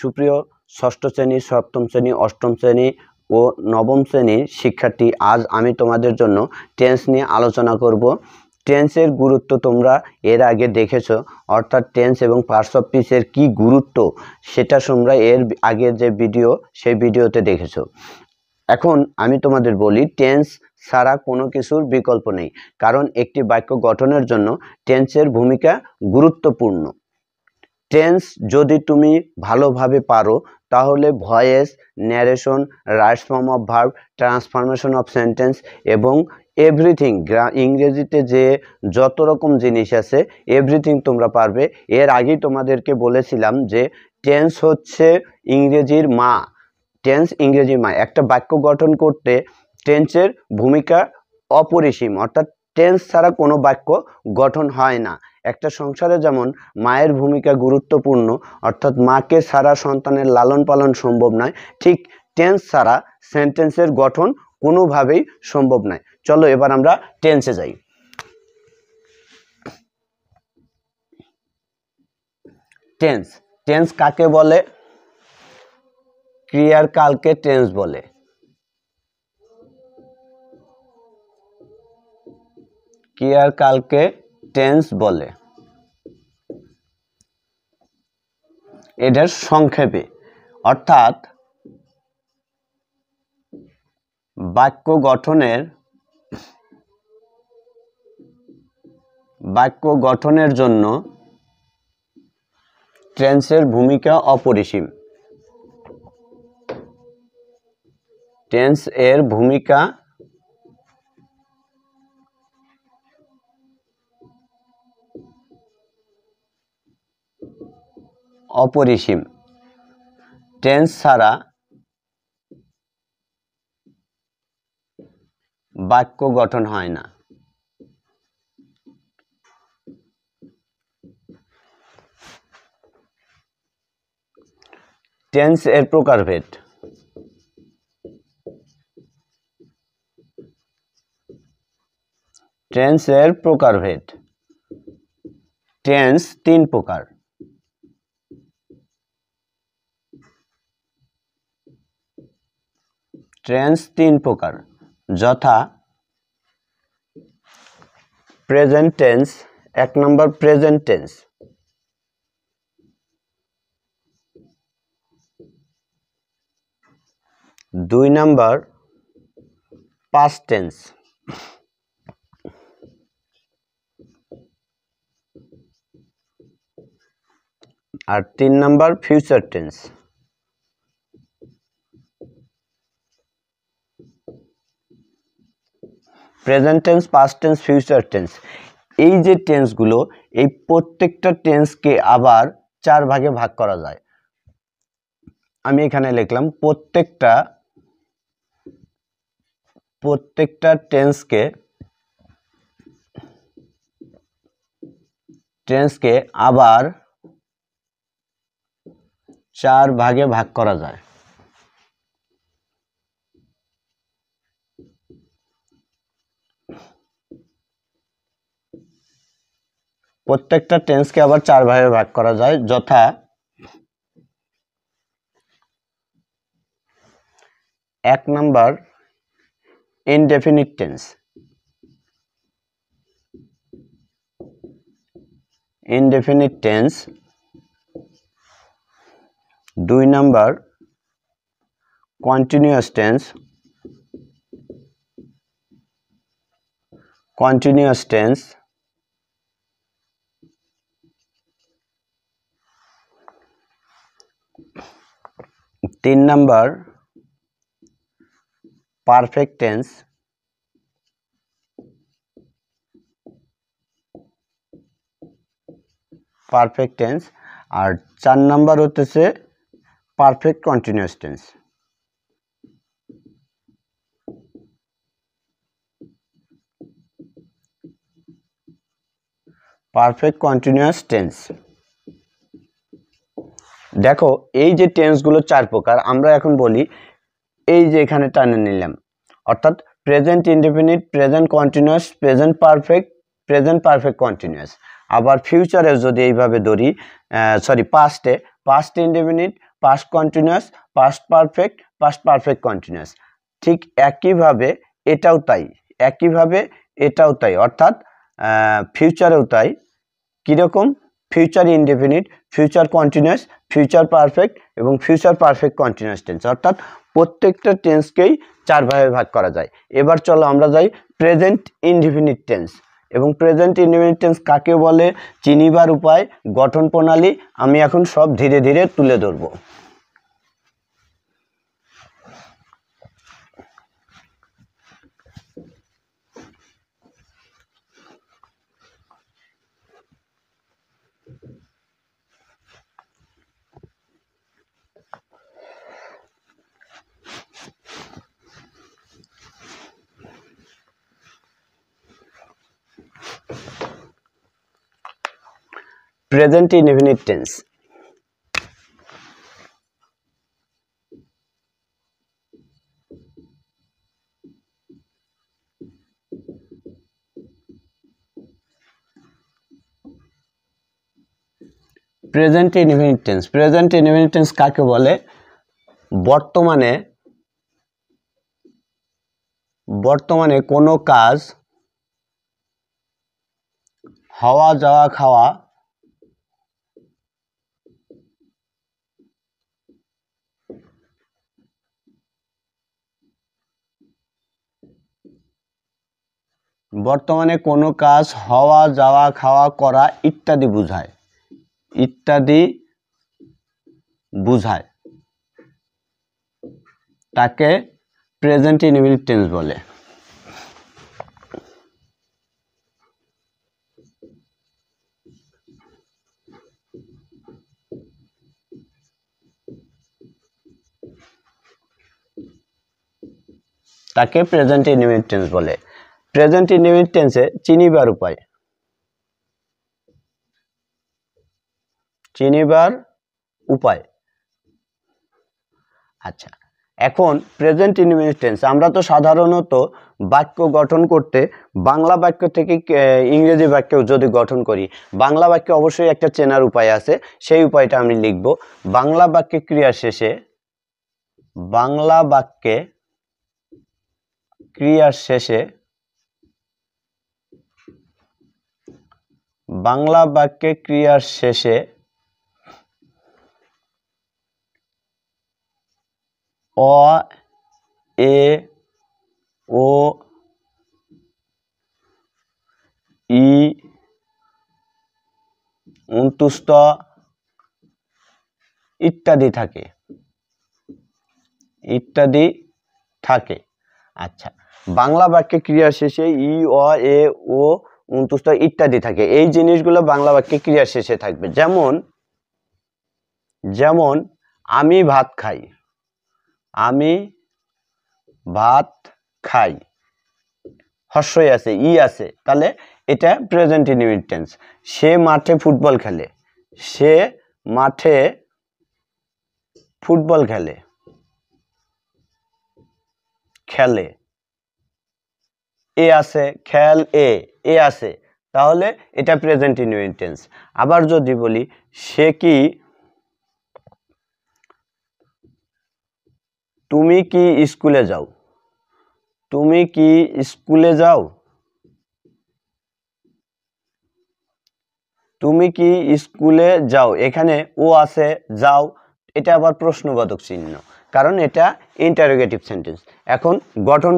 সুপ্রিয় ষষ্ঠ শ্রেণী, সপ্তম শ্রেণী, অষ্টম শ্রেণী ও নবম শ্রেণীর শিক্ষার্থী, আজ আমি তোমাদের জন্য টেন্স নিয়ে আলোচনা করব। টেন্সের গুরুত্ব তোমরা এর আগে দেখেছো, অর্থাৎ টেন্স এবং পার্টস অফ স্পিচের কী গুরুত্ব সেটা তোমরা এর আগে যে ভিডিও সেই ভিডিওতে দেখেছো। এখন আমি তোমাদের বলি, টেন্স ছাড়া কোনো কিছুর বিকল্প নেই, কারণ একটি বাক্য গঠনের জন্য টেন্সের ভূমিকা গুরুত্বপূর্ণ। টেন্স যদি তুমি ভালোভাবে পারো তাহলে voice, narration, right form of verb, transformation of sentence এবং এভরিথিং, ইংরেজিতে যে যত রকম জিনিস আছে এভরিথিং তোমরা পারবে। এর আগেই তোমাদেরকে বলেছিলাম যে টেন্স হচ্ছে ইংরেজির মা। টেন্স ইংরেজির মা। একটা বাক্য গঠন করতে টেন্সের ভূমিকা অপরিসীম, অর্থাৎ টেন্স ছাড়া কোনো বাক্য গঠন হয় না। একটা সংসারে যেমন মায়ের ভূমিকা গুরুত্বপূর্ণ, অর্থাৎ মাকে ছাড়া সন্তানের লালন পালন সম্ভব নয়, ঠিক টেন্স ছাড়া সেন্টেন্সের গঠন কোনোভাবেই সম্ভব নয়। চলো এবার আমরা টেন্সে যাই। টেন্স, টেন্স কাকে বলে? ক্রিয়ার কালকে টেন্স বলে। ক্রিয়ার কালকে টেন্স বলে। এটার সংক্ষেপে, অর্থাৎ বাক্য গঠনের জন্য টেন্সের ভূমিকা অপরিসীম। টেন্স এর ভূমিকা অপরিসীম। টেন্স ছাড়া বাক্য গঠন হয় না। টেন্স এর প্রকারভেদ। টেন্স এর প্রকারভেদ। টেন্স তিন প্রকার। টেন্স তিন প্রকার, যথা প্রেজেন্ট টেন্স, এক নম্বর প্রেজেন্ট টেন্স। দুই নম্বর পাস্ট টেন্স। আর তিন নম্বর future tense. Present tense, past tense, future tense, এই যে টেন্সগুলো, এই প্রত্যেকটা টেন্সকে আবার চার ভাগে ভাগ করা যায়। আমি এখানে লিখলাম প্রত্যেকটা টেন্সকে আবার চার ভাগে ভাগ করা যায়। প্রত্যেকটা টেন্সকে আবার চার ভাগে ভাগ করা যায়, যথা এক number indefinite tense. Indefinite tense. দুই number continuous tense. Continuous tense. তিন number perfect tense. Perfect tense. আর চার নাম্বার হতেছে perfect continuous tense. Perfect continuous tense. দেখো, এই যে টেন্সগুলো চার প্রকার, আমরা এখন বলি, এই যে এখানে টানে নিলাম, অর্থাৎ present indefinite, present continuous, present perfect, present perfect continuous. আবার ফিউচারে যদি এইভাবে ধরি, পাস্টে past indefinite, past continuous, past perfect continuous. ঠিক একইভাবে এটাও তাই, অর্থাৎ ফিউচারেও তাই। কীরকম? Future indefinite, future continuous, future perfect এবং ফিউচার পারফেক্ট কন্টিনিউয়াস টেন্স, অর্থাৎ প্রত্যেকটা টেন্সকেই 4 ভাগে ভাগ করা যায়। এবার চলো আমরা যাই প্রেজেন্ট ইনডেফিনিট টেন্স। এবং প্রেজেন্ট ইনডেফিনিট টেন্স কাকে বলে, চিনিবার উপায়, গঠন প্রণালী, আমি এখন সব ধীরে ধীরে তুলে ধরব। Present indefinite tense. Present indefinite tense, present indefinite tense কাকে বলে? বর্তমানে কোনো কাজ হওয়া, যাওয়া, খাওয়া, বর্তমানে কোনো কাজ হওয়া, যাওয়া, খাওয়া, করা ইত্যাদি বুঝায় তাকে প্রেজেন্ট ইনডেফিনিট টেন্স বলে। তাকে প্রেজেন্ট ইনডেফিনিট টেন্স বলে। প্রেজেন্ট ইনডেফিনিট টেন্সে চিনিবার উপায়। আচ্ছা, এখন প্রেজেন্ট ইনডেফিনিট টেন্স আমরা তো সাধারণত বাক্য গঠন করতে বাংলা বাক্য থেকে ইংরেজি বাক্য যদি গঠন করি, বাংলা বাক্যে অবশ্যই একটা চেনার উপায় আছে, সেই উপায়টা আমি লিখব। বাংলা বাক্যে ক্রিয়ার শেষে অ, এ, ও, ই, অন্তুস্থ ইত্যাদি থাকে। আচ্ছা, বাংলা বাক্যে ক্রিয়ার শেষে ই, অ, এ, ও, অন্তুস্থ ইত্যাদি থাকে। এই জিনিসগুলো বাংলা বাক্যে ক্রিয়ার শেষে থাকবে। যেমন আমি ভাত খাই, হর্ষই আছে, ই আছে, তাহলে এটা প্রেজেন্ট ইনডেফিনিট টেন্স। সে মাঠে ফুটবল খেলে, এ আছে, এ আছে, তাহলে এটা প্রেজেন্ট ইনডেফিনিট টেন্স। আবার যদি বলি তুমি কি স্কুলে যাও, এখানে ও আছে, যাও, এটা আবার প্রশ্নবোধক চিহ্ন, কারণ এটা ইন্টারোগেটিভ সেন্টেন্স। এখন গঠন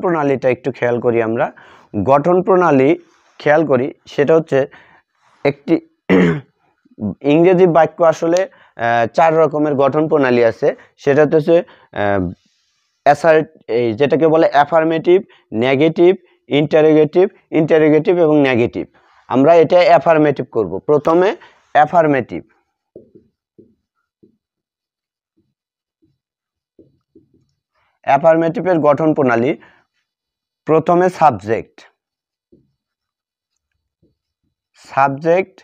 প্রণালীটা একটু খেয়াল করি আমরা। সেটা হচ্ছে একটি ইংরেজি বাক্য আসলে 4 রকমের গঠন প্রণালী আছে। সেটা হচ্ছে যেটাকে বলে অ্যাফার্মেটিভ, নেগেটিভ, ইন্টারোগেটিভ এবং নেগেটিভ। আমরা এটা অ্যাফার্মেটিভ করব। প্রথমে অ্যাফার্মেটিভের গঠন প্রণালী, প্রথমে সাবজেক্ট,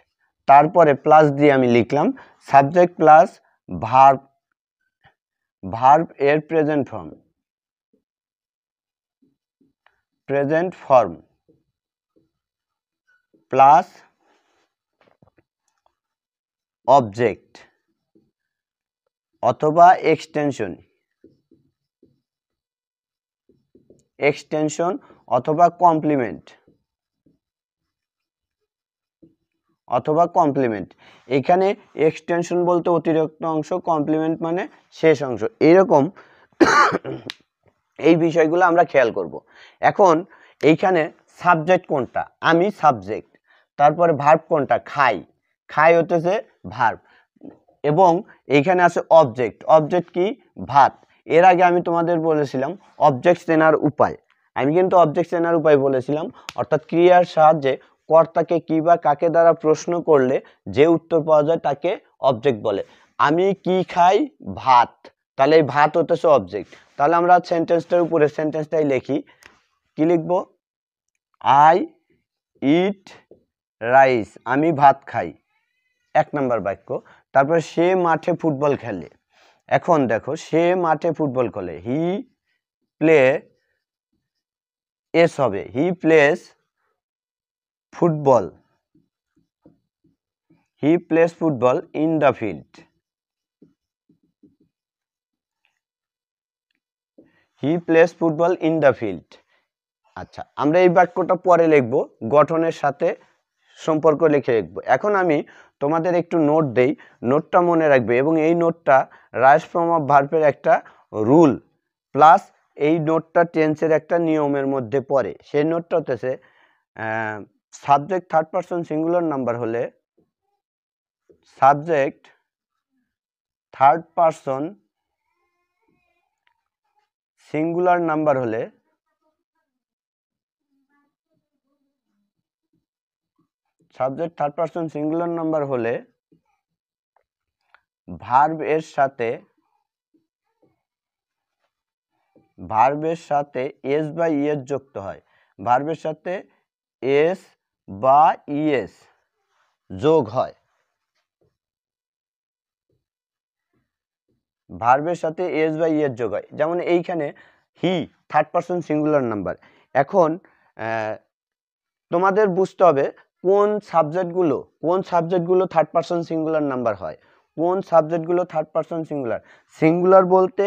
তারপরে প্লাস দিয়ে আমি লিখলাম সাবজেক্ট প্লাস ভার্ব এর প্রেজেন্ট ফর্ম, প্লাস অবজেক্ট অথবা এক্সটেনশন অথবা কমপ্লিমেন্ট এখানে এক্সটেনশন বলতে অতিরিক্ত অংশ, কমপ্লিমেন্ট মানে শেষ অংশ, এরকম এই বিষয়গুলো আমরা খেয়াল করব। এখন এইখানে সাবজেক্ট কোনটা, আমি সাবজেক্ট, তারপরে ভার্ব কোনটা, খাই হতেছে ভার্ব, এবং এইখানে আছে অবজেক্ট কি, ভাত। এর আগে আমি তোমাদের বলেছিলাম অবজেক্ট চেনার উপায়, আমি কিন্তু অবজেক্ট চেনার উপায় বলেছিলাম, অর্থাৎ ক্রিয়ার সাহায্যে কর্তাকে কি বা কাকে দ্বারা প্রশ্ন করলে যে উত্তর পাওয়া যায় তাকে অবজেক্ট বলে। আমি কি খাই, ভাত, তাহলে এই ভাত হতেছে অবজেক্ট। তাহলে আমরা সেন্টেন্সটার উপরে সেন্টেন্সটাই লিখি, কি লিখবো, আই ইট রাইস, আমি ভাত খাই, 1 নম্বর বাক্য। তারপরে সে মাঠে ফুটবল খেলে, এখন দেখো সে মাঠে ফুটবল খেলে, হি প্লে এস হবে, he plays football in the field, আচ্ছা, আমরা এই বাক্যটা পরে লিখব, গঠনের সাথে সম্পর্ক লিখে লিখব। এখন আমি তোমাদের একটু নোট দেই, নোটটা মনে রাখবে, এবং এই নোটটা রাইস ফর্ম অফ ভার্বের একটা রুল, প্লাস এই নোটটা টেন্সের একটা নিয়মের মধ্যে পড়ে। সেই নোটটা হতেছে subject third person singular number হলে, subject third person singular number হলে ভার্ব এর সাথে এস বা ইএস যুক্ত হয়, ভার্বের সাথে এস বা ইএস যোগ হয়, যেমন এইখানে he third person singular number. এখন তোমাদের বুঝতে হবে কোন সাবজেক্টগুলো থার্ড পারসন সিঙ্গুলার নাম্বার হয়, সিঙ্গুলার বলতে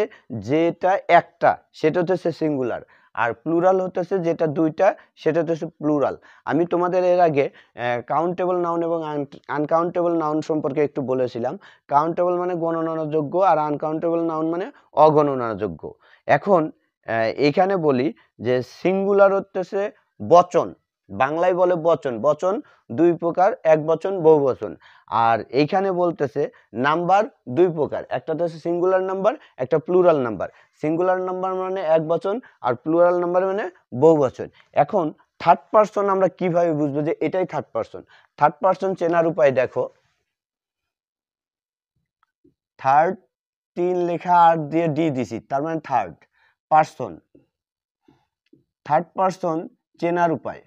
যেটা একটা সেটা হচ্ছে সিঙ্গুলার, আর প্লুরাল হতেছে যেটা দুইটা সেটা হচ্ছে প্লুরাল। আমি তোমাদের এর আগে কাউন্টেবল নাউন এবং আনকাউন্টেবল নাউন সম্পর্কে একটু বলেছিলাম। কাউন্টেবল মানে গণনাযোগ্য, আর আনকাউন্টেবল নাউন মানে অগণনাযোগ্য। এখন এখানে বলি যে সিঙ্গুলার হতেছে বচন, বাংলায় বলে বচন দুই প্রকার, এক বচন, বহু বচন। আর এইখানে বলতেছে নাম্বার দুই প্রকার, একটা হচ্ছে সিঙ্গুলার নাম্বার, একটা প্লুরাল নাম্বার। সিঙ্গুলার নাম্বার মানে এক বচন, আর প্লুরাল নাম্বার মানে বহু বচন। এখন থার্ড পারসন আমরা কিভাবে বুঝবো যে এটাই থার্ড পারসন চেনার উপায় দেখো, থার্ড 3 লেখা আর দিয়ে ডি দিছি, তার মানে থার্ড পারসন চেনার উপায়,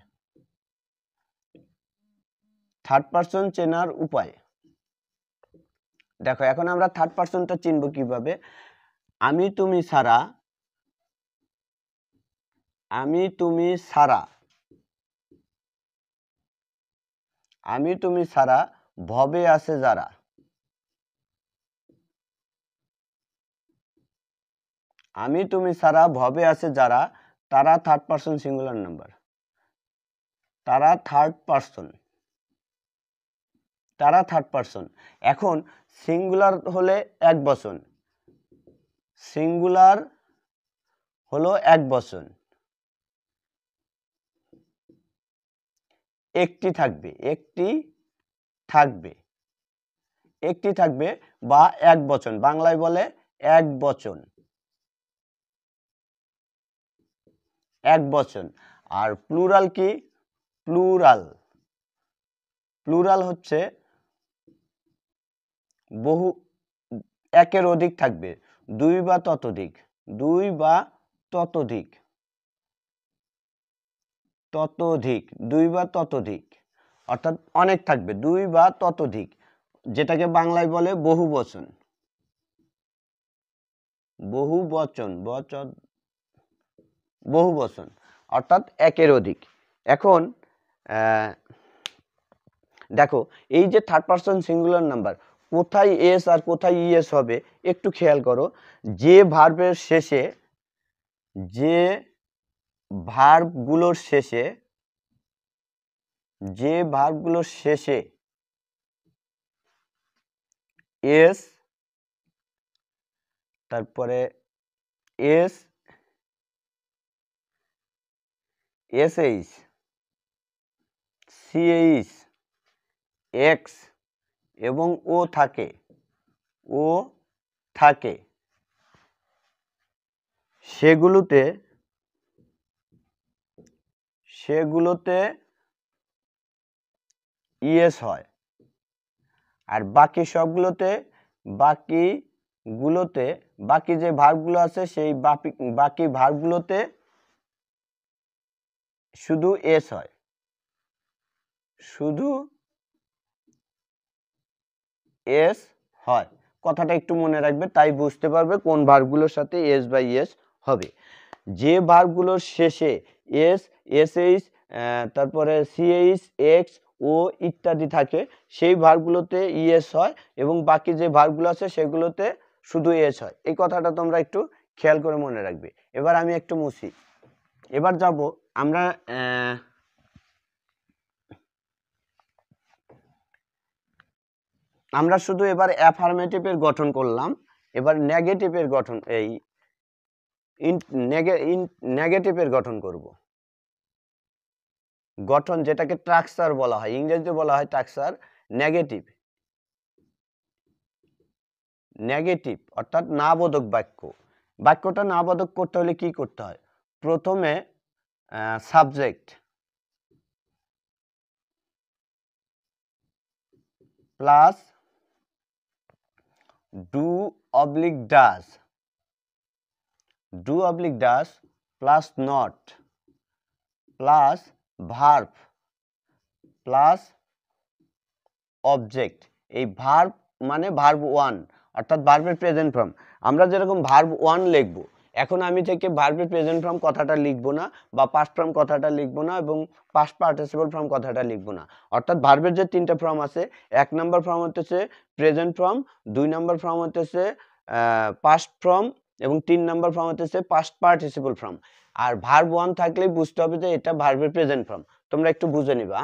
দেখো এখন আমরা থার্ড পারসনটা চিনবো কিভাবে, আমি তুমি ছাড়া ভবে আছে যারা, তারা থার্ড পারসন সিঙ্গুলার নাম্বার, তারা থার্ড পারসন। এখন সিঙ্গুলার হলে এক বচন, একটি থাকবে বা এক বচন, বাংলায় বলে এক বচন। আর প্লুরাল কি, প্লুরাল হচ্ছে বহু, একের অধিক থাকবে, দুই বা ততোধিক, অর্থাৎ অনেক থাকবে, দুই বা ততোধিক, যেটাকে বাংলায় বলে বহু বচন, অর্থাৎ একের অধিক। এখন দেখো এই যে থার্ড পারসন সিঙ্গুলার নাম্বার, কোথায় এস আর কোথায় ইএস হবে একটু খেয়াল করো। যে ভার্বের শেষে, যে ভার্বগুলোর শেষে, যে ভার্বগুলোর শেষে এস, তারপরে এস, এসএইচ, সিএইচ, এক্স এবং ও থাকে, ও থাকে, সেগুলোতে ইএস হয়। আর বাকি সবগুলোতে, বাকি যে ভার্বগুলো আছে সেই বাকি ভার্বগুলোতে শুধু এস হয়, শুধু এস হয়। কথাটা একটু মনে রাখবে, তাই বুঝতে পারবে কোন ভার্বগুলোর সাথে এস বা ইএস হবে। যে ভার্বগুলোর শেষে এস, এসএইচ, তারপরে সিএইচ, এক্স, ও ইত্যাদি থাকে সেই ভার্বগুলোতে ইএস হয় এবং বাকি যে ভার্বগুলো আছে সেগুলোতে শুধু এস হয়। এই কথাটা তোমরা একটু খেয়াল করে মনে রাখবে। এবার আমি একটু মুছি। এবার যাব আমরা শুধু এবার অ্যাফার্মেটিভের গঠন করলাম, এবার নেগেটিভের গঠন, এই নেগেটিভের গঠন করব। গঠন যেটাকে স্ট্রাকচার বলা হয়, ইংরেজিতে বলা হয় স্ট্রাকচার। নেগেটিভ, নেগেটিভ অর্থাৎ না বোধক বাক্য। বাক্যটা না বোধক করতে হলে কি করতে হয়? প্রথমে subject plus do oblique does, do oblique does plus not plus verb plus object. এই ভার্ব মানে ভার্ব ওয়ান অর্থাৎ ভার্বের প্রেজেন্ট ফর্ম। আমরা যেরকম ভার্ব ওয়ান লিখবো, এখন আমি থেকে ভার্বের প্রেজেন্ট ফর্ম কথাটা লিখবো না বা পাস্ট ফর্ম কথাটা লিখবো না এবং পাস্ট পার্টিসিপল ফর্ম কথাটা লিখবো না। অর্থাৎ ভার্বের যে তিনটা ফর্ম আছে, এক নম্বর ফর্ম হতেছে প্রেজেন্ট ফর্ম, দুই নম্বর ফর্ম হতেছে পাস্ট ফর্ম এবং তিন নম্বর ফর্ম হতেছে পাস্ট পার্টিসিপল ফর্ম। আর ভার্ব ওয়ান থাকলেই বুঝতে হবে যে এটা ভার্বের প্রেজেন্ট ফর্ম। তোমরা একটু বুঝে নিবা।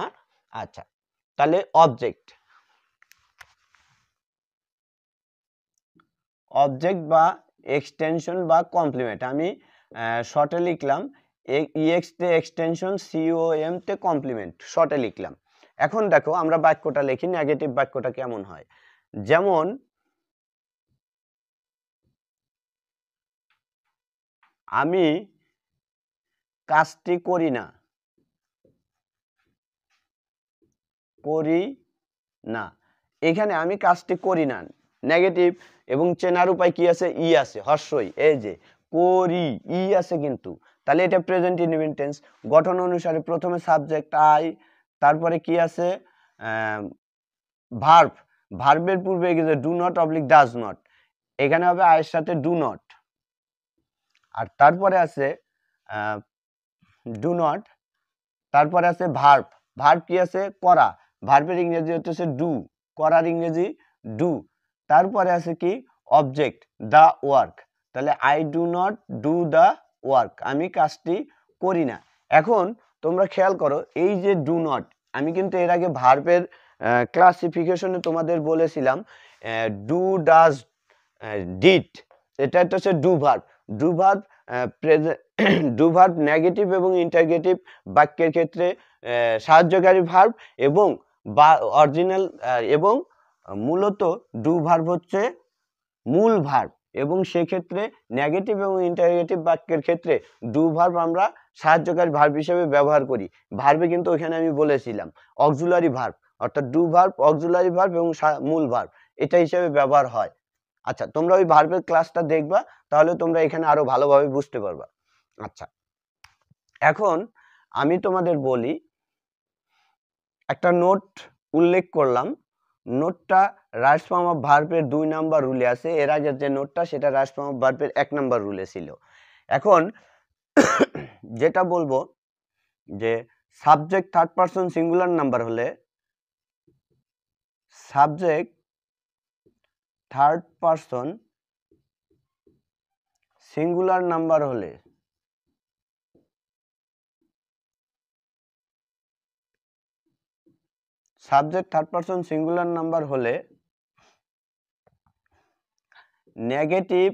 আচ্ছা, তাহলে অবজেক্ট, অবজেক্ট বা এক্সটেনশন বা কমপ্লিমেন্ট, আমি শর্টে লিখলাম ইএক্স তে এক্সটেনশন, সিওএম তে কমপ্লিমেন্ট, শর্টে লিখলাম। এখন দেখো আমরা বাক্যটা লিখি, নেগেটিভ বাক্যটা কেমন হয়। যেমন আমি কাজটি করি না, করি না, এখানে আমি কাজটি করি না নেগেটিভ এবং চেনার উপায় কি আছে? ই আছে, হর্ষই, এই যে করি, ই আছে কিন্তু, তাহলে এটা প্রেজেন্ট ইনডিফিনিট টেন্স। গঠন অনুসারে প্রথমে সাবজেক্ট আই, তারপরে কি আছে ভার্ব, ভার্বের পূর্বে গেছে do not oblique does not, এখানে হবে আয়ের সাথে ডু নট। আর তারপরে আছে ডু নট, তারপরে আছে ভার্ব, ভার্ব কি আছে? করা, ভার্বের ইংরেজি হচ্ছে ডু, করার ইংরেজি ডু। তারপরে আছে কি? অবজেক্ট দা ওয়ার্ক, তাহলে I do not do the work, আমি কাজটি করি না। এখন তোমরা খেয়াল করো, এই যে ডু নট, আমি কিন্তু এর আগে ভার্বের ক্লাসিফিকেশনে তোমাদের বলেছিলাম ডু ডাজ ডিড, এটা হচ্ছে do verb. Do verb do verb negative এবং ইন্টারগেটিভ বাক্যের ক্ষেত্রে সাহায্যকারী ভার্ব এবং বা অরিজিনাল এবং মূলত ডু ভার্ব হচ্ছে মূল ভার্ব এবং সেক্ষেত্রে নেগেটিভ এবং ইন্টারগেটিভ বাক্যের ক্ষেত্রে ডু ভার্ব আমরা সাহায্যকারী ভার্ব হিসেবে ব্যবহার করি। ভার্বে কিন্তু ওখানে আমি বলেছিলাম অক্সিলারি ভার্ব, অর্থাৎ ডু ভার্ব, অক্সিলারি ভার্ব এবং মূল ভার্ব এটা হিসেবে ব্যবহার হয়। আচ্ছা, তোমরা ওই ভার্বের ক্লাসটা দেখবা, তাহলে তোমরা এখানে আরো ভালোভাবে বুঝতে পারবা। আচ্ছা, এখন আমি তোমাদের বলি, একটা নোট উল্লেখ করলাম, নোটটা রাইট ফর্ম অফ ভার্বের 2 নাম্বার রুলে আছে। এর আগের যে নোটটা সেটা রাইট ফর্ম অফ ভার্বের 1 নাম্বার রুলে ছিল। এখন যেটা বলবো যে subject third person singular number হলে subject third person singular number হলে subject third person singular number হলে নেগেটিভ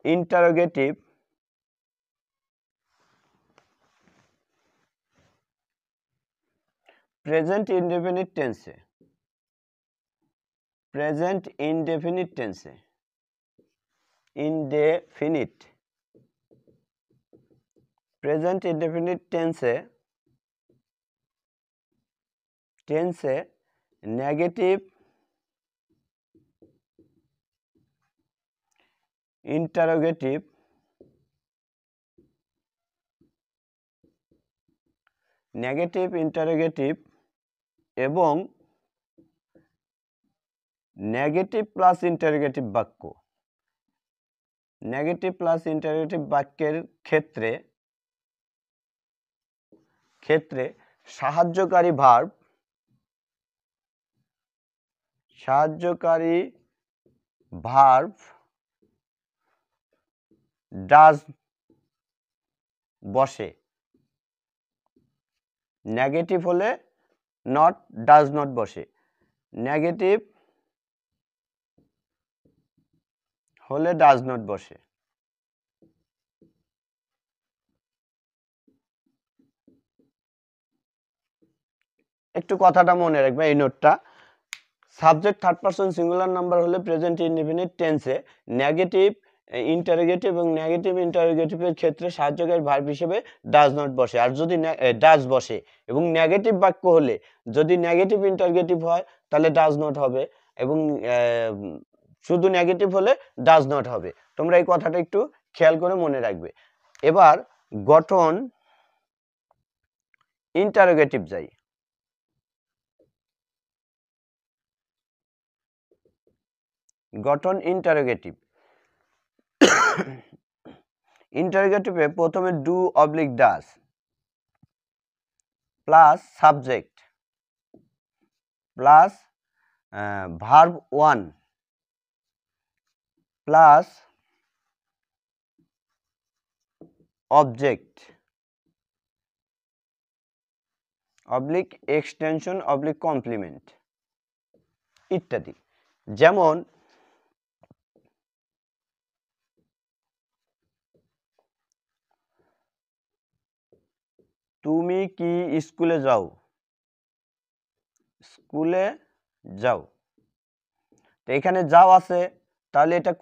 ইন্টারোগেটিভ প্রেজেন্ট ইনডেফিনিট টেন্সে নেগেটিভ ইন্টারোগেটিভ এবং নেগেটিভ প্লাস ইন্টারোগেটিভ বাক্যের ক্ষেত্রে সাহায্যকারী ভার্ব ডাজ বসে, নেগেটিভ হলে নট ডাজ নট বসে, নেগেটিভ হলে ডাজ নট বসে। একটু কথাটা মনে রাখবে এই নোটটা। Subject third person singular number হলে প্রেজেন্ট ইনডেফিনিট টেন্সে নেগেটিভ ইন্টারোগেটিভ এবং নেগেটিভ ইন্টারোগেটিভের ক্ষেত্রে সাহায্যকারী ভার্ব হিসেবে ডাজ নট বসে। আর যদি ডাজ বসে এবং নেগেটিভ বাক্য হলে যদি নেগেটিভ ইন্টারোগেটিভ হয় তাহলে ডাজ নট হবে, এবং শুধু নেগেটিভ হলে ডাজ নট হবে। তোমরা এই কথাটা একটু খেয়াল করে মনে রাখবে। এবার গঠন ইন্টারোগেটিভ যাই। গঠন ইন্টারোগেটিভে প্রথমে do oblique does plus subject plus verb one plus object oblique extension oblique complement ইত্যাদি। যেমন তুমি কি স্কুলে যাও, তো এখানে যাও আছে, তাহলে এটা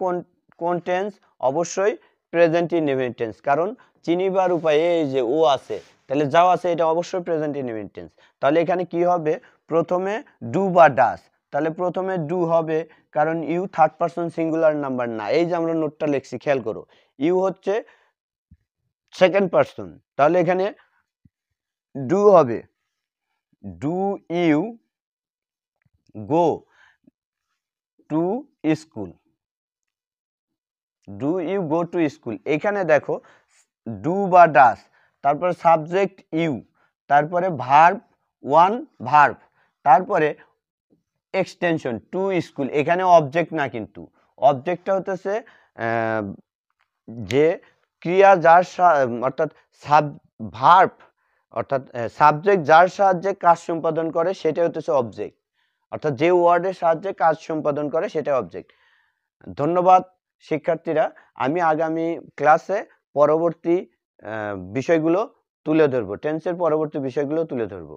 কোন টেন্স? অবশ্যই প্রেজেন্ট ইনডেফিনিট টেন্স, কারণ চিনিবার উপায়ে এই যে ও আছে, তাহলে যাও আছে, এটা অবশ্যই প্রেজেন্ট ইনডেফিনিট টেন্স। তাহলে এখানে কি হবে? প্রথমে ডু বা ডাস, তাহলে প্রথমে ডু হবে, কারণ you third person singular number না। এই যে আমরা নোটটা লিখছি, খেয়াল করো, ইউ হচ্ছে সেকেন্ড পারসন, তাহলে এখানে ডু হবে, do you go to school, এখানে দেখো ডু বা ডাস, তারপরে সাবজেক্ট ইউ, তারপরে ভার্ব ওয়ান ভার্ব, তারপরে এক্সটেনশন টু স্কুল। এখানে অবজেক্ট না, কিন্তু অবজেক্টটা হতেছে যে ক্রিয়া যার অর্থাৎ ভার্ব অর্থাৎ সাবজেক্ট যার সাহায্যে কাজ সম্পাদন করে সেটা হতেছে অবজেক্ট, অর্থাৎ যে ওয়ার্ডের সাহায্যে কাজ সম্পাদন করে সেটা অবজেক্ট। ধন্যবাদ শিক্ষার্থীরা, আমি আগামী ক্লাসে পরবর্তী বিষয়গুলো তুলে ধরবো, টেন্সের পরবর্তী বিষয়গুলো তুলে ধরবো।